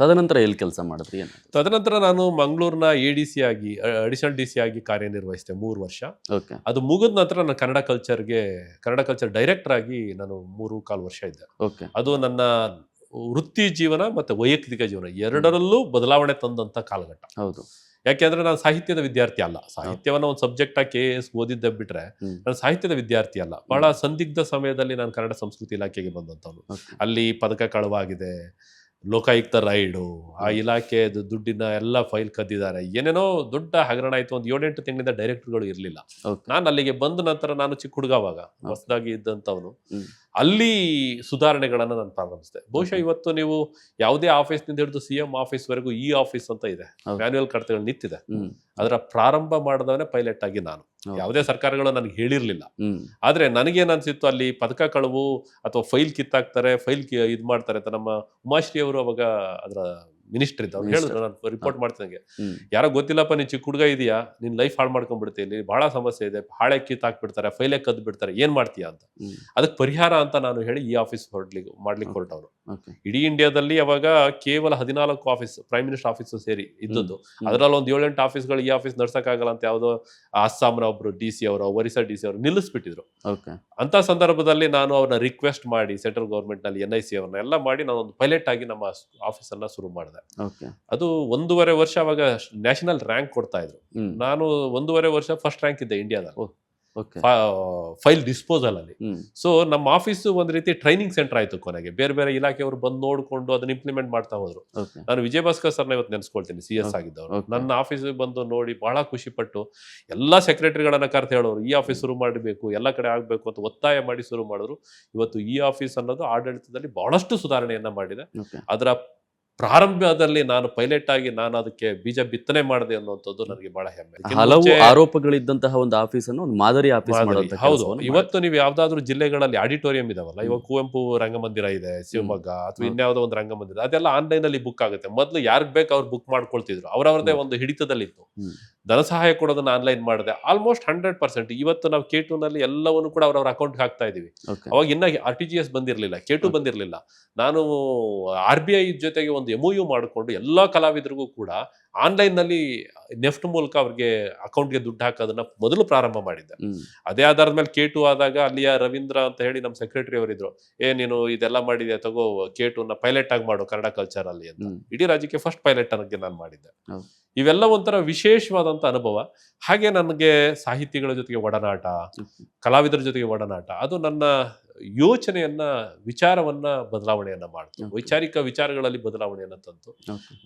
ತದನಂತರ ಎಲ್ಲಿ ಕೆಲಸ ಮಾಡಿದ್ರಿ ಏನು? ತದನಂತರ ನಾನು ಮಂಗಳೂರಿನ ADC ಆಗಿ ಅಡಿಷನಲ್ DC ಆಗಿ ಕಾರ್ಯನಿರ್ವಹಿಸಿದೆ 3 ವರ್ಷ. ಓಕೆ. ಅದು ಮುಗಿದ ನಂತರ ನಾನು ಕನ್ನಡ ಕಲ್ಚರ್ ಡೈರೆಕ್ಟರ್ ಆಗಿ ನಾನು 3.25 ವರ್ಷ ಇದ್ದೆ. ಓಕೆ. ಅದು ನನ್ನ ವೃತ್ತಿ ಜೀವನ ಮತ್ತೆ ವೈಯಕ್ತಿಕ ಜೀವನ ಎರಡರಲ್ಲೂ ಬದಲಾವಣೆ ತಂದಂತ ಕಾಲಘಟ್ಟ. ಹೌದು. ಯಾಕೆಂದ್ರೆ ನಾನು ಸಾಹಿತ್ಯದ ವಿದ್ಯಾರ್ಥಿ ಅಲ್ಲ. ಸಾಹಿತ್ಯವನ್ನ ಒಂದು ಸಬ್ಜೆಕ್ಟ್ ಆಗಿ KS ಓದಿದ್ದೆ ಬಿಟ್ರೆ ನಾನು ಸಾಹಿತ್ಯದ ವಿದ್ಯಾರ್ಥಿ ಅಲ್ಲ. ಬಹಳ ಸಂದಿಗ್ಧ ಸಮಯದಲ್ಲಿ ನಾನು ಕನ್ನಡ ಸಂಸ್ಕೃತಿ ಇಲಾಖೆಗೆ ಬಂದಂತವನು. ಅಲ್ಲಿ ಪದಕ ಕಳುವಾಗಿದೆ, ಲೋಕಾಯುಕ್ತ ರೈಡು, ಆ ಇಲಾಖೆ ದುಡ್ಡಿನ ಎಲ್ಲ ಫೈಲ್ ಕದ್ದಿದ್ದಾರೆ, ಏನೇನೋ ದೊಡ್ಡ ಹಗರಣ ಆಯ್ತು. ಒಂದು 7-8 ತಿಂಗಳಿಂದ ಡೈರೆಕ್ಟರ್ಗಳು ಇರಲಿಲ್ಲ. ನಾನು ಅಲ್ಲಿಗೆ ಬಂದ ನಂತರ ನಾನು ಚಿಕ್ಕ ಹುಡುಗವಾಗ ಹೊಸದಾಗಿ ಇದ್ದಂಥವನು ಅಲ್ಲಿ ಸುಧಾರಣೆಗಳನ್ನು ನಾನು ಪ್ರಾರಂಭಿಸಿದೆ. ಬಹುಶಃ ಇವತ್ತು ನೀವು ಯಾವುದೇ ಆಫೀಸ್ನಿಂದ ಹಿಡಿದು CM ಆಫೀಸ್ವರೆಗೂ ಈ ಆಫೀಸ್ ಅಂತ ಇದೆ, ಮ್ಯಾನ್ಯುಯಲ್ ಕಡತಗಳು ನಿಂತಿದೆ. ಅದರ ಪ್ರಾರಂಭ ಮಾಡಿದವನೇ ಪೈಲಟ್ ಆಗಿ ನಾನು. ಯಾವುದೇ ಸರ್ಕಾರಗಳು ನನಗೆ ಹೇಳಿರ್ಲಿಲ್ಲ. ಆದ್ರೆ ನನಗೇನ್ ಅನ್ಸಿತ್ತು, ಅಲ್ಲಿ ಪದಕ ಕಳವು ಅಥವಾ ಫೈಲ್ ಕಿತ್ತಾಕ್ತಾರೆ, ಫೈಲ್ ಇದ್ ಮಾಡ್ತಾರೆ ಅಂತ ನಮ್ಮ ಉಮಾಶ್ರೀ ಅವರು ಅವಾಗ ಅದರ ಮಿನಿಸ್ಟರ್ ಇದ್ದ. ಅವ್ರು ಹೇಳಿದ್ರು, ನಾನು ರಿಪೋರ್ಟ್ ಮಾಡ್ತಿದ್ದಂಗೆ, ಯಾರೋ ಗೊತ್ತಿಲ್ಲಪ್ಪ ನೀನ್ ಚಿಕ್ಕ ಹುಡುಗ ಇದೆಯಾ, ನಿನ್ ಲೈಫ್ ಹಾಳು ಮಾಡ್ಕೊಂಡ್ಬಿಡ್ತೀನಿ, ಬಹಳ ಸಮಸ್ಯೆ ಇದೆ, ಹಾಳೆ ಕಿತ್ತಾಕ್ಬಿಡ್ತಾರೆ, ಫೈಲೇ ಕದ್ದು ಬಿಡ್ತಾರೆ, ಏನ್ ಮಾಡ್ತೀಯಾ ಅಂತ. ಅದಕ್ಕೆ ಪರಿಹಾರ ಅಂತ ನಾನು ಹೇಳಿ ಈ ಆಫೀಸ್ ಮಾಡ್ಲಿಕ್ಕೆ ಹೊರಟವ್ರು. ಇಡೀ ಇಂಡಿಯಾದಲ್ಲಿ ಅವಾಗ ಕೇವಲ 14 ಆಫೀಸ್, ಪ್ರೈಮ್ ಮಿನಿಸ್ಟರ್ ಆಫೀಸ್ ಸೇರಿ ಇದ್ದದ್ದು. ಅದರಲ್ಲಿ ಒಂದು 7-8 ಆಫೀಸ್ಗಳು ಈ ಆಫೀಸ್ ನಡ್ಸಕ್ಕಾಗಲ್ಲ ಅಂತ ಯಾವುದೋ ಅಸ್ಸಾಂನ ಒಬ್ರು DC ಅವರು, ಒರಿಸ್ಸಾ DC ಅವರು ನಿಲ್ಲಿಸ್ಬಿಟ್ಟಿದ್ರು. ಅಂತ ಸಂದರ್ಭದಲ್ಲಿ ನಾನು ಅವ್ರನ್ನ ರಿಕ್ವೆಸ್ಟ್ ಮಾಡಿ ಸೆಂಟ್ರಲ್ ಗವರ್ಮೆಂಟ್ ನಲ್ಲಿ NIC ಅವ್ರನ್ನ ಎಲ್ಲ ಮಾಡಿ ನಾನು ಒಂದು ಪೈಲಟ್ ಆಗಿ ನಮ್ಮ ಆಫೀಸ್ ಅನ್ನ ಶುರು ಮಾಡಿದೆ. ಅದು 1.5 ವರ್ಷ ಅವಾಗ ನ್ಯಾಷನಲ್ ರ್ಯಾಂಕ್ ಕೊಡ್ತಾ ಇದ್ರು. ನಾನು 1.5 ವರ್ಷ ಫಸ್ಟ್ ರ್ಯಾಂಕ್ ಇದ್ದೆ ಇಂಡಿಯಾದಲ್ಲಿ ಫೈಲ್ ಡಿಸ್ಪೋಸಲ್ ಅಲ್ಲಿ. ಸೊ ನಮ್ಮ ಆಫೀಸ್ ಒಂದ್ ರೀತಿ ಟ್ರೈನಿಂಗ್ ಸೆಂಟರ್ ಆಯ್ತು. ಕೊನೆಗೆ ಬೇರೆ ಬೇರೆ ಇಲಾಖೆಯವರು ಬಂದು ನೋಡ್ಕೊಂಡು ಅದನ್ನ ಇಂಪ್ಲಿಮೆಂಟ್ ಮಾಡ್ತಾ ಹೋದ್ರು. ನಾನು ವಿಜಯ ಭಾಸ್ಕರ್ ಸರ್ನ ಇವತ್ತು ನೆನ್ಸ್ಕೊಳ್ತೀನಿ, CS ಆಗಿದ್ದವರು. ನನ್ನ ಆಫೀಸಿಗೆ ಬಂದು ನೋಡಿ ಬಹಳ ಖುಷಿ ಪಟ್ಟು ಎಲ್ಲಾ ಸೆಕ್ರೆಟರಿಗಳನ್ನ ಕರೆದು ಹೇಳೋರು, ಈ ಆಫೀಸ್ ಶುರು ಮಾಡಬೇಕು, ಎಲ್ಲ ಕಡೆ ಆಗ್ಬೇಕು ಅಂತ ಒತ್ತಾಯ ಮಾಡಿ ಶುರು ಮಾಡಿದ್ರು. ಇವತ್ತು ಈ ಆಫೀಸ್ ಅನ್ನೋದು ಆಡಳಿತದಲ್ಲಿ ಬಹಳಷ್ಟು ಸುಧಾರಣೆಯನ್ನ ಮಾಡಿದೆ. ಅದರ ಪ್ರಾರಂಭದಲ್ಲಿ ನಾನು ಪೈಲಟ್ ಆಗಿ ನಾನು ಅದಕ್ಕೆ ಬೀಜ ಬಿತ್ತನೆ ಮಾಡಿದೆ ಅನ್ನುವಂಥದ್ದು ನನಗೆ ಬಹಳ ಹೆಮ್ಮೆ. ಹಲವು ಆರೋಪಗಳಿದ್ದಂತಹ ಒಂದು ಆಫೀಸ್ ಅನ್ನು ಒಂದು ಮಾದರಿ ಆಫೀಸ್. ಹೌದು. ಇವತ್ತು ನೀವು ಯಾವ್ದಾದ್ರು ಜಿಲ್ಲೆಗಳಲ್ಲಿ ಆಡಿಟೋರಿಯಂ ಇದಾವಲ್ಲ, ಇವಾಗ ಕುವೆಂಪು ರಂಗಮಂದಿರ ಇದೆ ಶಿವಮೊಗ್ಗ, ಅಥವಾ ಇನ್ಯಾವುದೋ ಒಂದು ರಂಗಮಂದಿರ, ಅದೆಲ್ಲ ಆನ್ಲೈನ್ ಅಲ್ಲಿ ಬುಕ್ ಆಗುತ್ತೆ. ಮೊದಲು ಯಾರಿಗ್ ಬೇಕು ಅವ್ರು ಬುಕ್ ಮಾಡ್ಕೊಳ್ತಿದ್ರು, ಅವ್ರವ್ರದೇ ಒಂದು ಹಿಡಿತದಲ್ಲಿತ್ತು. ಧನ ಸಹಾಯ ಕೊಡೋದನ್ನ ಆನ್ಲೈನ್ ಮಾಡಿದೆ ಆಲ್ಮೋಸ್ಟ್ 100%. ಇವತ್ತು ನಾವು K2 ನಲ್ಲಿ ಎಲ್ಲವನ್ನು ಕೂಡ ಅವ್ರವ್ರ ಅಕೌಂಟ್ಗೆ ಹಾಕ್ತಾ ಇದೀವಿ. ಅವಾಗ ಇನ್ನ RTGS ಬಂದಿರಲಿಲ್ಲ, K2 ಬಂದಿರಲಿಲ್ಲ. ನಾನು RBI ಜೊತೆಗೆ ಒಂದು MOU ಮಾಡಿಕೊಂಡು ಎಲ್ಲಾ ಕಲಾವಿದರಿಗೂ ಕೂಡ ಆನ್ಲೈನ್ ನಲ್ಲಿ ನೆಫ್ಟ್ ಮೂಲಕ ಅವ್ರಿಗೆ ಅಕೌಂಟ್ಗೆ ದುಡ್ಡು ಹಾಕೋದನ್ನ ಮೊದಲು ಪ್ರಾರಂಭ ಮಾಡಿದ್ದೆ. ಅದೇ ಆಧಾರದ ಮೇಲೆ K2 ಆದಾಗ ಅಲ್ಲಿಯ ರವೀಂದ್ರ ಅಂತ ಹೇಳಿ ನಮ್ಮ ಸೆಕ್ರೆಟರಿ ಅವರಿದ್ರು, ನೀನು ಇದೆಲ್ಲ ಮಾಡಿದೆ, ತಗೋ K2 ನ ಪೈಲಟ್ ಆಗಿ ಮಾಡು ಕನ್ನಡ ಕಲ್ಚರ್ ಅಲ್ಲಿ ಅಂತ. ಇಡೀ ರಾಜ್ಯಕ್ಕೆ ಫಸ್ಟ್ ಪೈಲಟ್ ಅನ್ನೋಕ್ಕೆ ನಾನು ಮಾಡಿದ್ದೆ. ಇವೆಲ್ಲ ಒಂಥರ ವಿಶೇಷವಾದಂತ ಅನುಭವ. ಹಾಗೆ ನನಗೆ ಸಾಹಿತಿಗಳ ಜೊತೆಗೆ ಒಡನಾಟ, ಕಲಾವಿದರ ಜೊತೆಗೆ ಒಡನಾಟ, ಅದು ನನ್ನ ಯೋಚನೆಯನ್ನ, ವಿಚಾರವನ್ನ ಬದಲಾವಣೆಯನ್ನ ಮಾಡ್ತು. ವೈಚಾರಿಕ ವಿಚಾರಗಳಲ್ಲಿ ಬದಲಾವಣೆಯನ್ನ ತಂತು.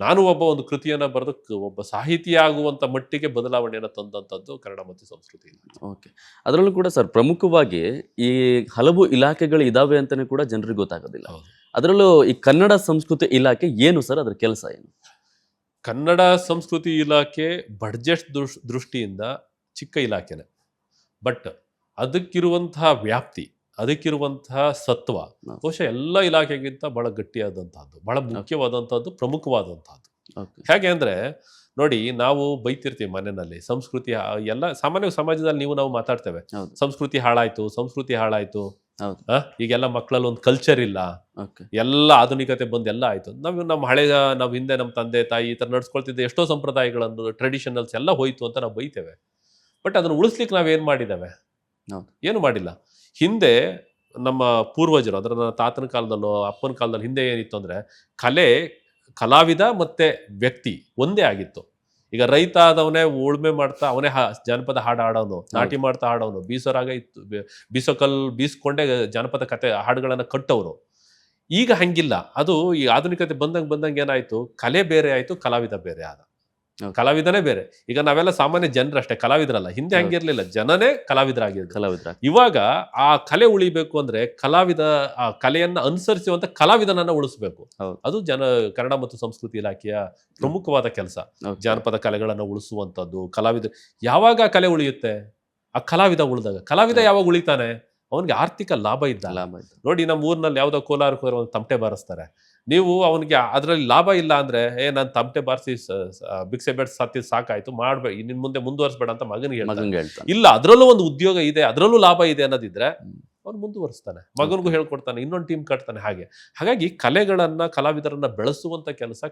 ನಾನು ಒಂದು ಕೃತಿಯನ್ನ ಬರೆದು ಒಬ್ಬ ಸಾಹಿತಿ ಆಗುವಂತ ಮಟ್ಟಿಗೆ ಬದಲಾವಣೆಯನ್ನ ತಂದಂತದ್ದು ಕನ್ನಡ ಮತ್ತು ಸಂಸ್ಕೃತಿ. ಓಕೆ. ಅದರಲ್ಲೂ ಕೂಡ ಸರ್ ಪ್ರಮುಖವಾಗಿ ಈ ಹಲವು ಇಲಾಖೆಗಳು ಇದಾವೆ ಅಂತಾನೆ ಕೂಡ ಜನರಿಗೆ ಗೊತ್ತಾಗೋದಿಲ್ಲ. ಅದರಲ್ಲೂ ಈ ಕನ್ನಡ ಸಂಸ್ಕೃತಿ ಇಲಾಖೆ ಏನು ಸರ್, ಅದರ ಕೆಲಸ ಏನು? ಕನ್ನಡ ಸಂಸ್ಕೃತಿ ಇಲಾಖೆ ಬಡ್ಜೆಟ್ ದೃಷ್ಟಿಯಿಂದ ಚಿಕ್ಕ ಇಲಾಖೆನೆ, ಬಟ್ ಅದಕ್ಕಿರುವಂತಹ ವ್ಯಾಪ್ತಿ, ಅದಕ್ಕಿರುವಂತಹ ಸತ್ವ ಬಹುಶಃ ಎಲ್ಲ ಇಲಾಖೆಗಿಂತ ಬಹಳ ಗಟ್ಟಿಯಾದಂತಹದ್ದು, ಬಹಳ ಮುಖ್ಯವಾದಂತಹದ್ದು, ಪ್ರಮುಖವಾದಂತಹದ್ದು. ಹೇಗೆ ಅಂದ್ರೆ ನೋಡಿ, ನಾವು ಬೈತಿರ್ತೀವಿ ಮನೆಯಲ್ಲಿ ಸಂಸ್ಕೃತಿ ಎಲ್ಲ ಸಾಮಾನ್ಯ ಸಮಾಜದಲ್ಲಿ ನಾವು ಮಾತಾಡ್ತೇವೆ, ಸಂಸ್ಕೃತಿ ಹಾಳಾಯ್ತು, ಈಗೆಲ್ಲ ಮಕ್ಕಳಲ್ಲಿ ಒಂದು ಕಲ್ಚರ್ ಇಲ್ಲ, ಎಲ್ಲ ಆಧುನಿಕತೆ ಬಂದು ಎಲ್ಲ ಆಯ್ತು. ನಾವು ಹಿಂದೆ ನಮ್ಮ ತಂದೆ ತಾಯಿ ಈ ತರ ನಡ್ಸ್ಕೊಳ್ತಿದ್ದೆ ಎಷ್ಟೋ ಸಂಪ್ರದಾಯಗಳನ್ನು, ಟ್ರೆಡಿಷನಲ್ಸ್ ಎಲ್ಲ ಹೋಯ್ತು ಅಂತ ನಾವು ಬೈತೇವೆ. ಬಟ್ ಅದನ್ನ ಉಳಿಸ್ಲಿಕ್ಕೆ ನಾವೇನ್ ಮಾಡಿದ್ದೇವೆ? ಏನು ಮಾಡಿಲ್ಲ. ಹಿಂದೆ ನಮ್ಮ ಪೂರ್ವಜರು, ಅದರ ನನ್ನ ತಾತನ ಕಾಲದಲ್ಲೋ ಅಪ್ಪನ ಕಾಲದಲ್ಲಿ ಹಿಂದೆ ಏನಿತ್ತು ಅಂದ್ರೆ ಕಲಾವಿದ ಮತ್ತೆ ವ್ಯಕ್ತಿ ಒಂದೇ ಆಗಿತ್ತು. ಈಗ ರೈತ ಆದವನೇ ಉಳ್ಮೆ ಮಾಡ್ತಾ ಅವನೇ ಜಾನಪದ ಹಾಡು ಹಾಡೋನು, ನಾಟಿ ಮಾಡ್ತಾ ಹಾಡೋನು, ಬೀಸೋರಾಗ ಇತ್ತು, ಬೀಸ್ಕೊಂಡೇ ಜಾನಪದ ಕತೆ ಹಾಡುಗಳನ್ನ ಕಟ್ಟೋರು. ಈಗ ಹಂಗಿಲ್ಲ. ಅದು ಈ ಆಧುನಿಕತೆ ಬಂದಂಗೆ ಏನಾಯ್ತು, ಕಲೆ ಬೇರೆ ಆಯ್ತು, ಕಲಾವಿದ ಬೇರೆ ಆದ. ಕಲಾವಿದನೇ ಬೇರೆ. ಈಗ ನಾವೆಲ್ಲ ಸಾಮಾನ್ಯ ಜನರಷ್ಟೇ, ಕಲಾವಿದರಲ್ಲ. ಹಿಂದೆ ಹಂಗಿರ್ಲಿಲ್ಲ, ಜನನೇ ಕಲಾವಿದರಾಗಿದ್ರು. ಇವಾಗ ಆ ಕಲೆ ಉಳಿಬೇಕು ಅಂದ್ರೆ ಆ ಕಲೆಯನ್ನ ಅನುಸರಿಸುವಂತ ಕಲಾವಿದನನ್ನ ಉಳಿಸ್ಬೇಕು. ಅದು ಕನ್ನಡ ಮತ್ತು ಸಂಸ್ಕೃತಿ ಇಲಾಖೆಯ ಪ್ರಮುಖವಾದ ಕೆಲಸ. ಜಾನಪದ ಕಲೆಗಳನ್ನ ಉಳಿಸುವಂತದ್ದು. ಕಲಾವಿದ ಯಾವಾಗ ಕಲೆ ಉಳಿಯುತ್ತೆ? ಆ ಕಲಾವಿದ ಉಳಿದಾಗ. ಕಲಾವಿದ ಯಾವಾಗ ಉಳಿತಾನೆ? ಅವನಿಗೆ ಆರ್ಥಿಕ ಲಾಭ ಇದ್ದ. ನೋಡಿ, ನಮ್ಮ ಊರಿನಲ್ಲಿ ಯಾವ್ದೋ ಕೋಲಾರಕ್ಕೆ ಒಂದು ತಮಟೆ ಬಾರಿಸ್ತಾರೆ. ನೀವು ಅವನಿಗೆ ಅದರಲ್ಲಿ ಲಾಭ ಇಲ್ಲ ಅಂದ್ರೆ, ನಾನು ತಮಟೆ ಬಾರಿಸಿ ಭಿಕ್ಷೆ ಬೇಡ ಸತ್ತಿದ್ ಸಾಕಾಯ್ತು, ಮಾಡ್ಬೇಡಿ, ಇನ್ ಮುಂದೆ ಮುಂದುವರಿಸಬೇಡ ಅಂತ ಮಗನಿಗೆ ಹೇಳ್ತಾನೆ. ಇಲ್ಲ, ಅದ್ರಲ್ಲೂ ಒಂದು ಉದ್ಯೋಗ ಇದೆ, ಅದ್ರಲ್ಲೂ ಲಾಭ ಇದೆ ಅನ್ನೋದಿದ್ರೆ ಅವ್ನು ಮುಂದುವರಿಸ್ತಾನೆ, ಮಗನಿಗೂ ಹೇಳ್ಕೊಡ್ತಾನೆ, ಇನ್ನೊಂದು ಟೀಮ್ ಕಟ್ತಾನೆ. ಹಾಗಾಗಿ ಕಲೆಗಳನ್ನ, ಕಲಾವಿದರನ್ನ ಬೆಳೆಸುವಂತ ಕೆಲಸ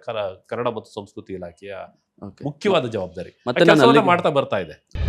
ಕನ್ನಡ ಮತ್ತು ಸಂಸ್ಕೃತಿ ಇಲಾಖೆಯ Okay. ಮುಖ್ಯವಾದ ಜವಾಬ್ದಾರಿ. ಮತ್ತೆ ಆ ನಾನು ಕೆಲ್ಸವನ್ನ ಅಲ್ಲಿಗೆ- ಮಾಡ್ತಾ ಬರ್ತಾ ಇದೆ.